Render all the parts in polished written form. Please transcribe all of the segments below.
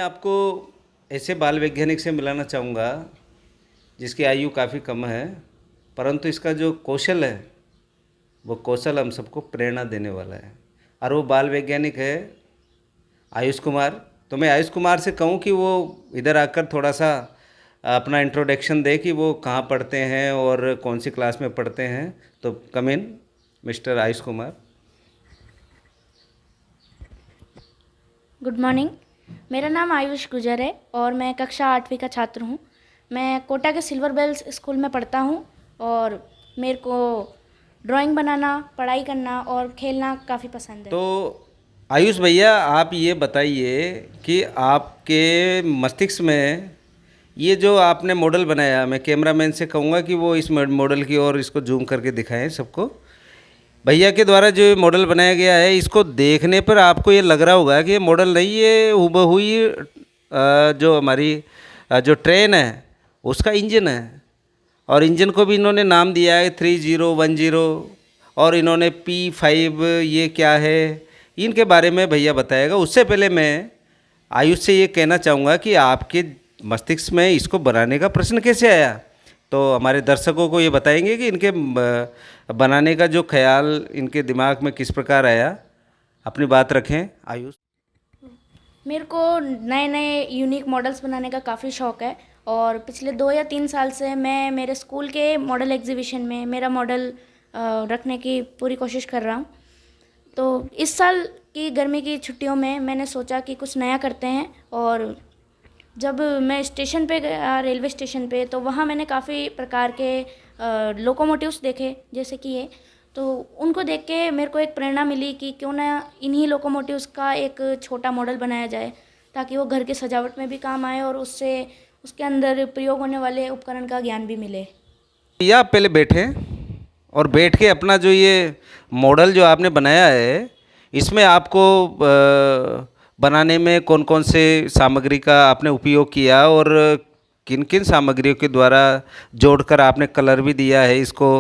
आपको ऐसे बाल वैज्ञानिक से मिलाना चाहूँगा जिसकी आयु काफ़ी कम है, परंतु इसका जो कौशल है वो कौशल हम सबको प्रेरणा देने वाला है। और वो बाल वैज्ञानिक है आयुष कुमार। तो मैं आयुष कुमार से कहूँ कि वो इधर आकर थोड़ा सा अपना इंट्रोडक्शन दे कि वो कहाँ पढ़ते हैं और कौन सी क्लास में पढ़ते हैं। तो come in Mister Ayush Kumar. Good morning. मेरा नाम आयुष गुजर है और मैं कक्षा 8वीं का छात्र हूँ। मैं कोटा के सिल्वर बेल्स स्कूल में पढ़ता हूँ और मेरे को ड्राइंग बनाना, पढ़ाई करना और खेलना काफ़ी पसंद है। तो आयुष भैया, आप ये बताइए कि आपके मस्तिष्क में ये जो आपने मॉडल बनाया, मैं कैमरामैन से कहूँगा कि वो इस मॉडल की ओर इसको जूम करके दिखाएं सबको। भैया के द्वारा जो मॉडल बनाया गया है, इसको देखने पर आपको ये लग रहा होगा कि ये मॉडल नहीं, ये हूबहू ही जो हमारी जो ट्रेन है उसका इंजन है। और इंजन को भी इन्होंने नाम दिया है 3010। और इन्होंने P5 ये क्या है इनके बारे में भैया बताएगा। उससे पहले मैं आयुष से ये कहना चाहूँगा कि आपके मस्तिष्क में इसको बनाने का प्रश्न कैसे आया। तो हमारे दर्शकों को ये बताएंगे कि इनके बनाने का जो ख्याल इनके दिमाग में किस प्रकार आया। अपनी बात रखें आयुष। मेरे को नए नए यूनिक मॉडल्स बनाने का काफ़ी शौक़ है और पिछले 2 या 3 साल से मैं मेरे स्कूल के मॉडल एग्जीबिशन में मेरा मॉडल रखने की पूरी कोशिश कर रहा हूँ। तो इस साल की गर्मी की छुट्टियों में मैंने सोचा कि कुछ नया करते हैं। और जब मैं स्टेशन पे गया, रेलवे स्टेशन पे, तो वहाँ मैंने काफ़ी प्रकार के लोकोमोटिव्स देखे, जैसे कि ये। तो उनको देख के मेरे को एक प्रेरणा मिली कि क्यों ना इन्हीं लोकोमोटिव्स का एक छोटा मॉडल बनाया जाए ताकि वो घर की सजावट में भी काम आए और उससे उसके अंदर प्रयोग होने वाले उपकरण का ज्ञान भी मिले। या आप पहले बैठें और बैठ के अपना जो ये मॉडल जो आपने बनाया है, इसमें आपको बनाने में कौन कौन से सामग्री का आपने उपयोग किया और किन किन सामग्रियों के द्वारा जोड़कर आपने कलर भी दिया है इसको।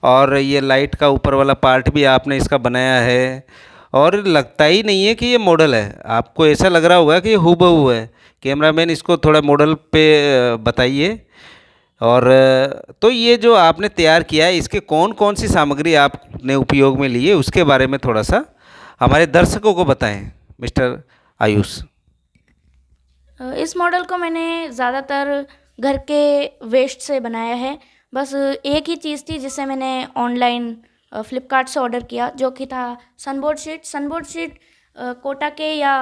और ये लाइट का ऊपर वाला पार्ट भी आपने इसका बनाया है। और लगता ही नहीं है कि ये मॉडल है, आपको ऐसा लग रहा होगा कि ये हूबहू है। कैमरामैन इसको थोड़ा मॉडल पे बताइए। और तो ये जो आपने तैयार किया है, इसके कौन कौन सी सामग्री आपने उपयोग में ली है उसके बारे में थोड़ा सा हमारे दर्शकों को बताएं मिस्टर आयुष। इस मॉडल को मैंने ज़्यादातर घर के वेस्ट से बनाया है। बस एक ही चीज़ थी जिसे मैंने ऑनलाइन फ्लिपकार्ट से ऑर्डर किया, जो कि था sunboard sheet. Sunboard sheet Kota के या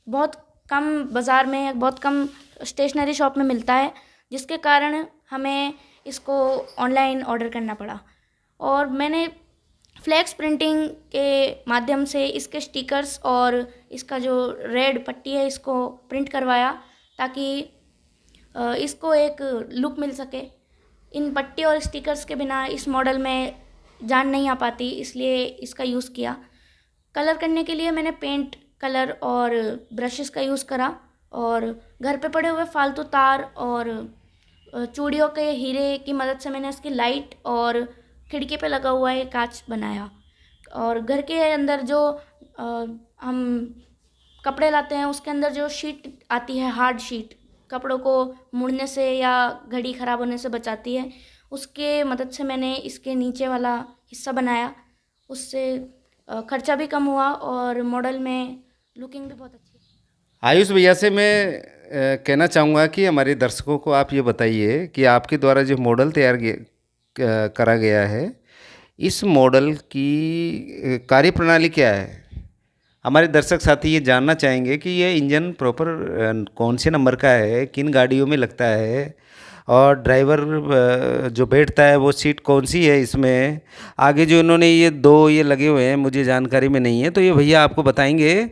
बहुत कम बाज़ार में, बहुत कम स्टेशनरी शॉप में मिलता है, जिसके कारण हमें इसको ऑनलाइन ऑर्डर करना पड़ा। और मैंने फ्लैक्स प्रिंटिंग के माध्यम से इसके स्टिकर्स और इसका जो रेड पट्टी है इसको प्रिंट करवाया ताकि इसको एक लुक मिल सके। इन पट्टी और स्टिकर्स के बिना इस मॉडल में जान नहीं आ पाती, इसलिए इसका यूज़ किया। कलर करने के लिए मैंने पेंट कलर और ब्रशेस का यूज़ करा और घर पे पड़े हुए फालतू तार और चूड़ियों के हीरे की मदद से मैंने इसकी लाइट और खिड़की पे लगा हुआ एक कांच बनाया। और घर के अंदर जो हम कपड़े लाते हैं उसके अंदर जो शीट आती है, हार्ड शीट, कपड़ों को मुड़ने से या घड़ी ख़राब होने से बचाती है, उसके मदद से मैंने इसके नीचे वाला हिस्सा बनाया। उससे खर्चा भी कम हुआ और मॉडल में लुकिंग भी बहुत अच्छी है। आयुष भैया से मैं कहना चाहूँगा कि हमारे दर्शकों को आप ये बताइए कि आपके द्वारा जो मॉडल करा गया है, इस मॉडल की कार्यप्रणाली क्या है। हमारे दर्शक साथी ये जानना चाहेंगे कि ये इंजन प्रॉपर कौन से नंबर का है, किन गाड़ियों में लगता है, और ड्राइवर जो बैठता है वो सीट कौन सी है इसमें। आगे जो इन्होंने ये लगे हुए हैं, मुझे जानकारी में नहीं है, तो ये भैया आपको बताएंगे।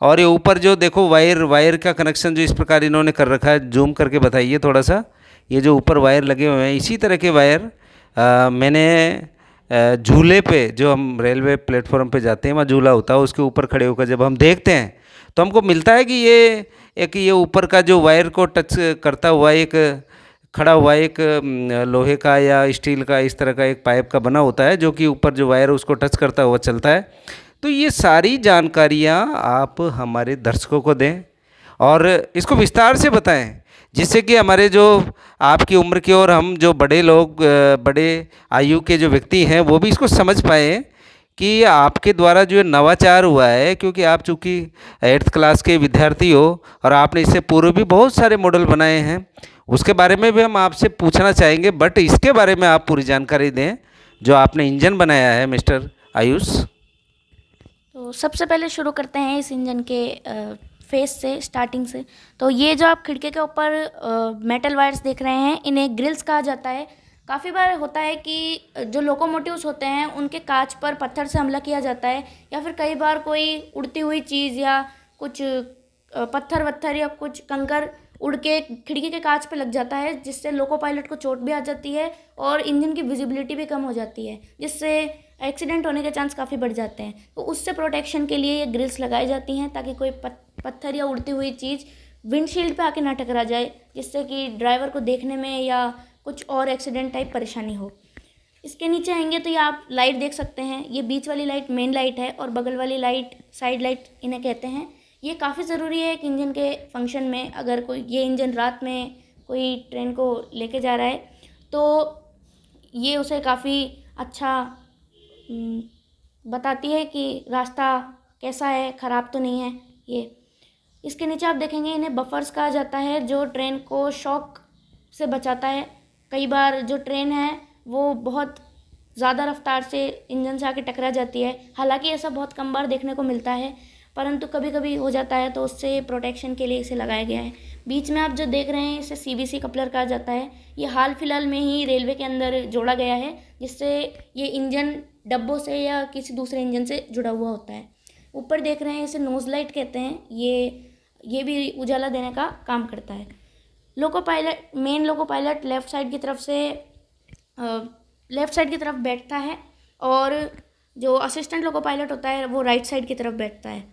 और ये ऊपर जो देखो वायर का कनेक्शन जो इस प्रकार इन्होंने कर रखा है, जूम करके बताइए थोड़ा सा। ये जो ऊपर वायर लगे हुए हैं, इसी तरह के वायर मैंने झूले पे, जो हम रेलवे प्लेटफॉर्म पे जाते हैं, वहाँ झूला होता है, उसके ऊपर खड़े होकर जब हम देखते हैं तो हमको मिलता है कि ये ऊपर का जो वायर को टच करता हुआ एक खड़ा हुआ एक लोहे का या स्टील का इस तरह का एक पाइप का बना होता है, जो कि ऊपर जो वायर उसको टच करता हुआ चलता है। तो ये सारी जानकारियाँ आप हमारे दर्शकों को दें और इसको विस्तार से बताएं, जिससे कि हमारे जो आपकी उम्र के और हम जो बड़े लोग, बड़े आयु के जो व्यक्ति हैं, वो भी इसको समझ पाएँ कि आपके द्वारा जो नवाचार हुआ है, क्योंकि आप चूँकि 8th क्लास के विद्यार्थी हो और आपने इससे पूर्व भी बहुत सारे मॉडल बनाए हैं, उसके बारे में भी हम आपसे पूछना चाहेंगे, बट इसके बारे में आप पूरी जानकारी दें जो आपने इंजन बनाया है मिस्टर आयुष। तो सबसे पहले शुरू करते हैं इस इंजन के फेस से, स्टार्टिंग से। तो ये जो आप खिड़की के ऊपर मेटल वायर्स देख रहे हैं, इन्हें ग्रिल्स कहा जाता है। काफ़ी बार होता है कि जो लोकोमोटिव्स होते हैं उनके कांच पर पत्थर से हमला किया जाता है, या फिर कई बार कोई उड़ती हुई चीज़ या कुछ पत्थर वत्थर या कुछ कंकर उड़ के खिड़की के कांच पे लग जाता है, जिससे लोको पायलट को चोट भी आ जाती है और इंजन की विजिबिलिटी भी कम हो जाती है, जिससे एक्सीडेंट होने के चांस काफ़ी बढ़ जाते हैं। तो उससे प्रोटेक्शन के लिए ये ग्रिल्स लगाई जाती हैं, ताकि कोई पत्थर या उड़ती हुई चीज़ विंडशील्ड पे आके ना टकरा जाए, जिससे कि ड्राइवर को देखने में या कुछ और एक्सीडेंट टाइप परेशानी हो। इसके नीचे आएंगे तो ये आप लाइट देख सकते हैं। ये बीच वाली लाइट मेन लाइट है और बगल वाली लाइट साइड लाइट इन्हें कहते हैं। ये काफ़ी ज़रूरी है कि इंजन के फंक्शन में, अगर कोई ये इंजन रात में कोई ट्रेन को लेके जा रहा है तो ये उसे काफ़ी अच्छा बताती है कि रास्ता कैसा है, ख़राब तो नहीं है ये। इसके नीचे आप देखेंगे इन्हें बफर्स कहा जाता है, जो ट्रेन को शॉक से बचाता है। कई बार जो ट्रेन है वो बहुत ज़्यादा रफ्तार से इंजन से आके टकरा जाती है, हालांकि ऐसा बहुत कम बार देखने को मिलता है, परंतु कभी कभी हो जाता है, तो उससे प्रोटेक्शन के लिए इसे लगाया गया है। बीच में आप जो देख रहे हैं इसे CBC कपलर कहा जाता है। ये हाल फिलहाल में ही रेलवे के अंदर जोड़ा गया है, जिससे ये इंजन डब्बों से या किसी दूसरे इंजन से जुड़ा हुआ होता है। ऊपर देख रहे हैं इसे नोज लाइट कहते हैं। ये भी उजाला देने का काम करता है। Loco pilot, main loco pilot left side की तरफ बैठता है, और जो असिस्टेंट लोको पायलट होता है वो राइट साइड की तरफ बैठता है।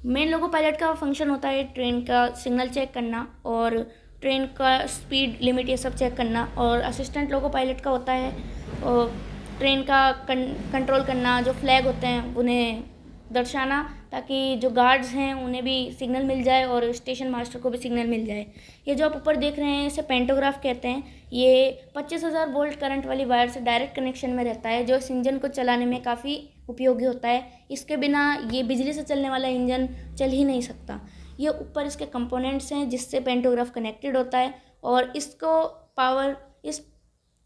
मेन लोको पायलट का फंक्शन होता है ट्रेन का सिग्नल चेक करना और ट्रेन का स्पीड लिमिट ये सब चेक करना, और असिस्टेंट लोको पायलट का होता है ट्रेन का कंट्रोल करना, जो फ्लैग होते हैं उन्हें दर्शाना, ताकि जो गार्ड्स हैं उन्हें भी सिग्नल मिल जाए और स्टेशन मास्टर को भी सिग्नल मिल जाए। ये जो आप ऊपर देख रहे हैं इसे पेंटोग्राफ कहते हैं। ये 25,000 वोल्ट करंट वाली वायर से डायरेक्ट कनेक्शन में रहता है, जो इस इंजन को चलाने में काफ़ी उपयोगी होता है। इसके बिना ये बिजली से चलने वाला इंजन चल ही नहीं सकता। ये ऊपर इसके कंपोनेंट्स हैं जिससे पेंटोग्राफ कनेक्टेड होता है, और इसको पावर, इस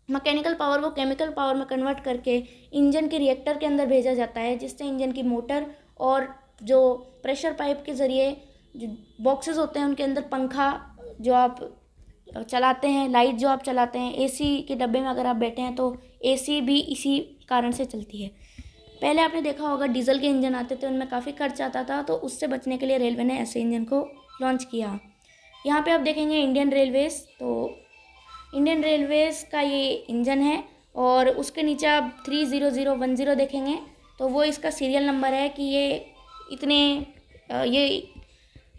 मैकेनिकल पावर वो केमिकल पावर में कन्वर्ट करके इंजन के रिएक्टर के अंदर भेजा जाता है, जिससे इंजन की मोटर और जो प्रेशर पाइप के ज़रिए जो बॉक्सेस होते हैं उनके अंदर पंखा जो आप चलाते हैं, लाइट जो आप चलाते हैं, AC के डब्बे में अगर आप बैठे हैं तो AC भी इसी कारण से चलती है। पहले आपने देखा होगा डीजल के इंजन आते थे, उनमें काफ़ी खर्च आता था, तो उससे बचने के लिए रेलवे ने ऐसे इंजन को लॉन्च किया। यहाँ पे आप देखेंगे इंडियन रेलवेज़, तो इंडियन रेलवेज़ का ये इंजन है, और उसके नीचे आप 30010 देखेंगे तो वो इसका सीरियल नंबर है कि ये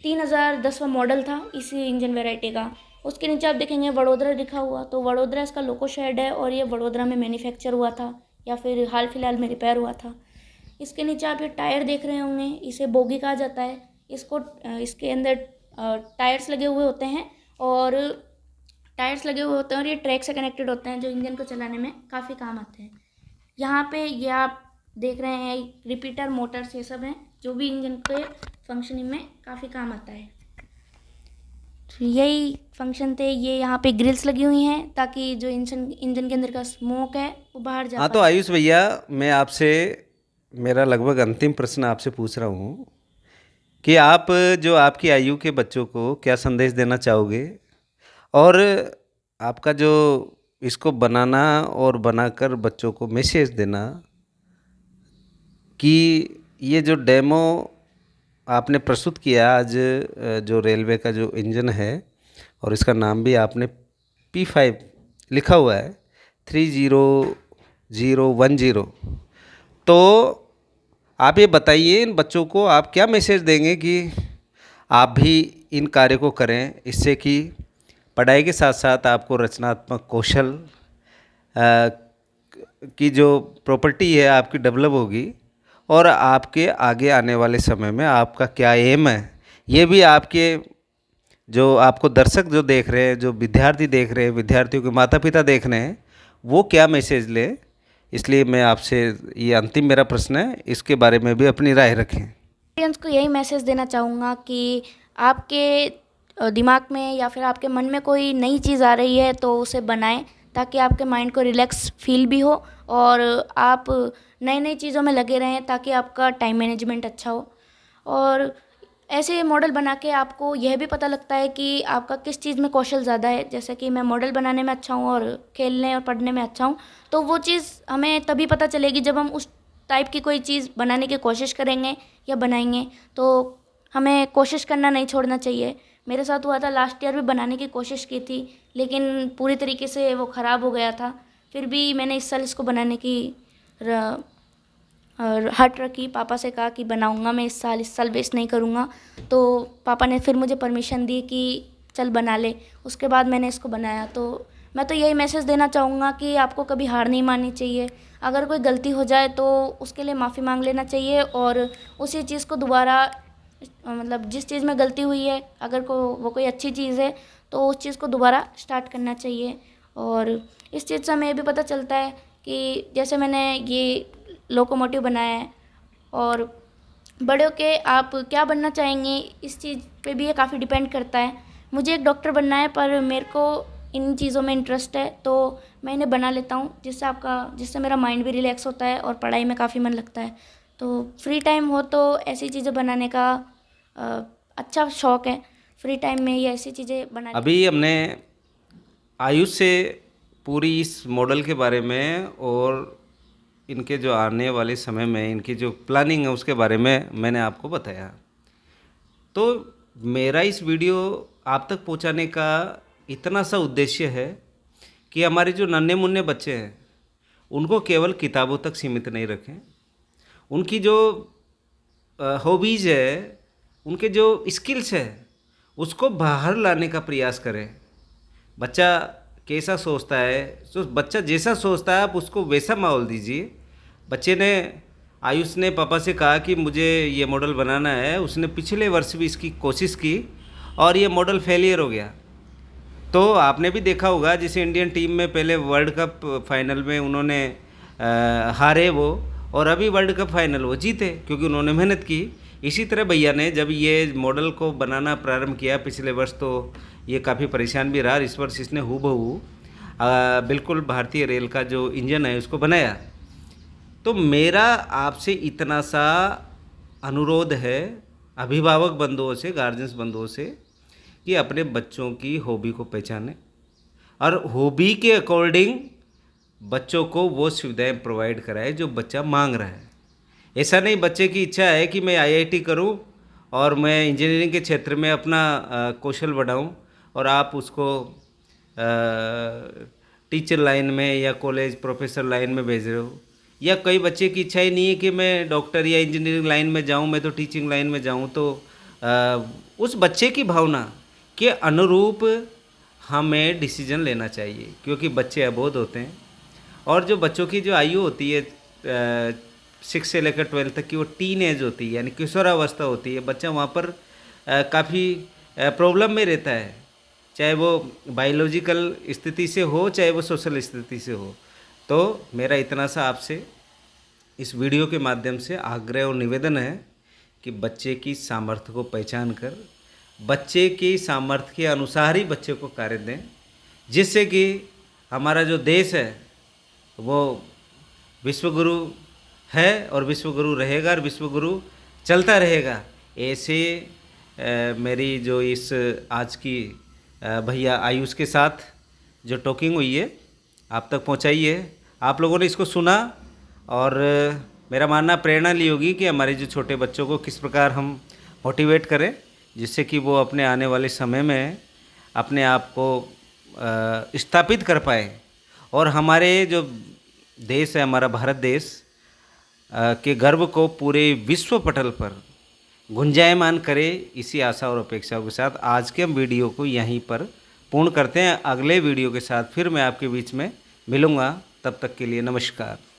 3010वां मॉडल था इसी इंजन वैरायटी का। उसके नीचे आप देखेंगे वडोदरा लिखा हुआ, तो वडोदरा इसका लोको शेड है, और ये वडोदरा में मैन्युफैक्चर हुआ था या फिर हाल फिलहाल में रिपेयर हुआ था। इसके नीचे आप ये टायर देख रहे होंगे, इसे बोगी कहा जाता है। इसके अंदर टायर्स लगे हुए होते हैं, और ये ट्रैक से कनेक्टेड होते हैं, जो इंजन को चलाने में काफ़ी काम आते हैं। यहाँ पे ये आप देख रहे हैं रिपीटर, मोटर्स, ये सब हैं जो भी इंजन के फंक्शनिंग में काफ़ी काम आता है। तो यही फंक्शन थे। ये यहाँ पे ग्रिल्स लगी हुई हैं ताकि जो इंजन के अंदर का स्मोक है वो बाहर जा हाँ, तो आयुष भैया, मैं आपसे मेरा लगभग अंतिम प्रश्न आपसे पूछ रहा हूँ कि आप जो आपकी आयु के बच्चों को क्या संदेश देना चाहोगे, और आपका जो इसको बनाना और बनाकर बच्चों को मैसेज देना कि ये जो डेमो आपने प्रस्तुत किया आज, जो रेलवे का जो इंजन है, और इसका नाम भी आपने P5 लिखा हुआ है, 30010, तो आप ये बताइए इन बच्चों को आप क्या मैसेज देंगे कि आप भी इन कार्य को करें, इससे कि पढ़ाई के साथ साथ आपको रचनात्मक कौशल की जो प्रॉपर्टी है आपकी डेवलप होगी, और आपके आगे आने वाले समय में आपका क्या एम है ये भी आपके जो आपको दर्शक जो देख रहे हैं, जो विद्यार्थी देख रहे हैं, विद्यार्थियों के माता पिता देख रहे हैं, वो क्या मैसेज ले, इसलिए मैं आपसे ये अंतिम मेरा प्रश्न है, इसके बारे में भी अपनी राय रखें। ऑडियंस को यही मैसेज देना चाहूँगा कि आपके दिमाग में या फिर आपके मन में कोई नई चीज़ आ रही है तो उसे बनाएं, ताकि आपके माइंड को रिलैक्स फील भी हो और आप नई नई चीज़ों में लगे रहें, ताकि आपका टाइम मैनेजमेंट अच्छा हो। और ऐसे मॉडल बना के आपको यह भी पता लगता है कि आपका किस चीज़ में कौशल ज़्यादा है। जैसे कि मैं मॉडल बनाने में अच्छा हूँ और खेलने और पढ़ने में अच्छा हूँ, तो वो चीज़ हमें तभी पता चलेगी जब हम उस टाइप की कोई चीज़ बनाने की कोशिश करेंगे या बनाएंगे। तो हमें कोशिश करना नहीं छोड़ना चाहिए। मेरे साथ हुआ था, लास्ट ईयर भी बनाने की कोशिश की थी, लेकिन पूरी तरीके से वो ख़राब हो गया था। फिर भी मैंने इस साल इसको बनाने की और हट रखी, पापा से कहा कि बनाऊंगा मैं इस साल वेस्ट नहीं करूंगा। तो पापा ने फिर मुझे परमिशन दी कि चल बना ले। उसके बाद मैंने इसको बनाया। तो मैं तो यही मैसेज देना चाहूँगा कि आपको कभी हार नहीं माननी चाहिए। अगर कोई गलती हो जाए तो उसके लिए माफ़ी मांग लेना चाहिए और उसी चीज़ को दोबारा, मतलब जिस चीज़ में गलती हुई है, अगर वो कोई अच्छी चीज़ है तो उस चीज़ को दोबारा स्टार्ट करना चाहिए। और इस चीज़ से हमें ये भी पता चलता है कि जैसे मैंने ये लोकोमोटिव बनाया है, और बड़े होके आप क्या बनना चाहेंगे इस चीज़ पे भी ये काफ़ी डिपेंड करता है। मुझे एक डॉक्टर बनना है, पर मेरे को इन चीज़ों में इंटरेस्ट है तो मैं इन्हें बना लेता हूँ, जिससे मेरा माइंड भी रिलैक्स होता है और पढ़ाई में काफ़ी मन लगता है। तो फ्री टाइम हो तो ऐसी चीज़ें बनाने का अच्छा शौक़ है। फ्री टाइम में ये ऐसी चीज़ें बना। अभी हमने आयुष से पूरी इस मॉडल के बारे में और इनके जो आने वाले समय में इनकी जो प्लानिंग है उसके बारे में मैंने आपको बताया। तो मेरा इस वीडियो आप तक पहुंचाने का इतना सा उद्देश्य है कि हमारे जो नन्हे मुन्ने बच्चे हैं उनको केवल किताबों तक सीमित नहीं रखें। उनकी जो हॉबीज़ है, उनके जो स्किल्स है, उसको बाहर लाने का प्रयास करें। बच्चा कैसा सोचता है, तो बच्चा जैसा सोचता है आप उसको वैसा माहौल दीजिए। बच्चे ने, आयुष ने पापा से कहा कि मुझे ये मॉडल बनाना है। उसने पिछले वर्ष भी इसकी कोशिश की और ये मॉडल फेलियर हो गया। तो आपने भी देखा होगा, जैसे इंडियन टीम में पहले वर्ल्ड कप फाइनल में उन्होंने हारे वो, और अभी वर्ल्ड कप फाइनल वो जीते क्योंकि उन्होंने मेहनत की। इसी तरह भैया ने जब ये मॉडल को बनाना प्रारंभ किया पिछले वर्ष, तो ये काफ़ी परेशान भी रहा। इस वर्ष इसने हूबहू बिल्कुल भारतीय रेल का जो इंजन है उसको बनाया। तो मेरा आपसे इतना सा अनुरोध है अभिभावक बंधुओं से, गार्जियंस बंधुओं से, कि अपने बच्चों की हॉबी को पहचानें और हॉबी के अकॉर्डिंग बच्चों को वो सुविधाएं प्रोवाइड कराएं जो बच्चा मांग रहा है। ऐसा नहीं बच्चे की इच्छा है कि मैं आईआईटी करूं और मैं इंजीनियरिंग के क्षेत्र में अपना कौशल बढ़ाऊं, और आप उसको टीचर लाइन में या कॉलेज प्रोफेसर लाइन में भेज रहे हो। या कई बच्चे की इच्छा ही नहीं है कि मैं डॉक्टर या इंजीनियरिंग लाइन में जाऊं, मैं तो टीचिंग लाइन में जाऊं। तो उस बच्चे की भावना के अनुरूप हमें डिसीजन लेना चाहिए, क्योंकि बच्चे अबोध होते हैं। और जो बच्चों की जो आयु होती है 6 से लेकर 12 तक की, वो टीन एज होती है, यानी किशोरावस्था होती है। बच्चा वहाँ पर काफ़ी प्रॉब्लम में रहता है, चाहे वो बायोलॉजिकल स्थिति से हो, चाहे वो सोशल स्थिति से हो। तो मेरा इतना सा आपसे इस वीडियो के माध्यम से आग्रह और निवेदन है कि बच्चे की सामर्थ्य को पहचान कर बच्चे की सामर्थ्य के अनुसार ही बच्चे को कार्य दें, जिससे कि हमारा जो देश है वो विश्वगुरु है और विश्वगुरु रहेगा और विश्वगुरु चलता रहेगा। ऐसे मेरी जो इस आज की भैया आयुष के साथ जो टॉकिंग हुई है आप तक पहुंचाई है। आप लोगों ने इसको सुना और मेरा मानना प्रेरणा ली होगी कि हमारे जो छोटे बच्चों को किस प्रकार हम मोटिवेट करें, जिससे कि वो अपने आने वाले समय में अपने आप को स्थापित कर पाए और हमारे जो देश है, हमारा भारत देश के गर्व को पूरे विश्व पटल पर गुंजायमान करे। इसी आशा और अपेक्षाओं के साथ आज के हम वीडियो को यहीं पर पूर्ण करते हैं। अगले वीडियो के साथ फिर मैं आपके बीच में मिलूँगा। तब तक के लिए नमस्कार।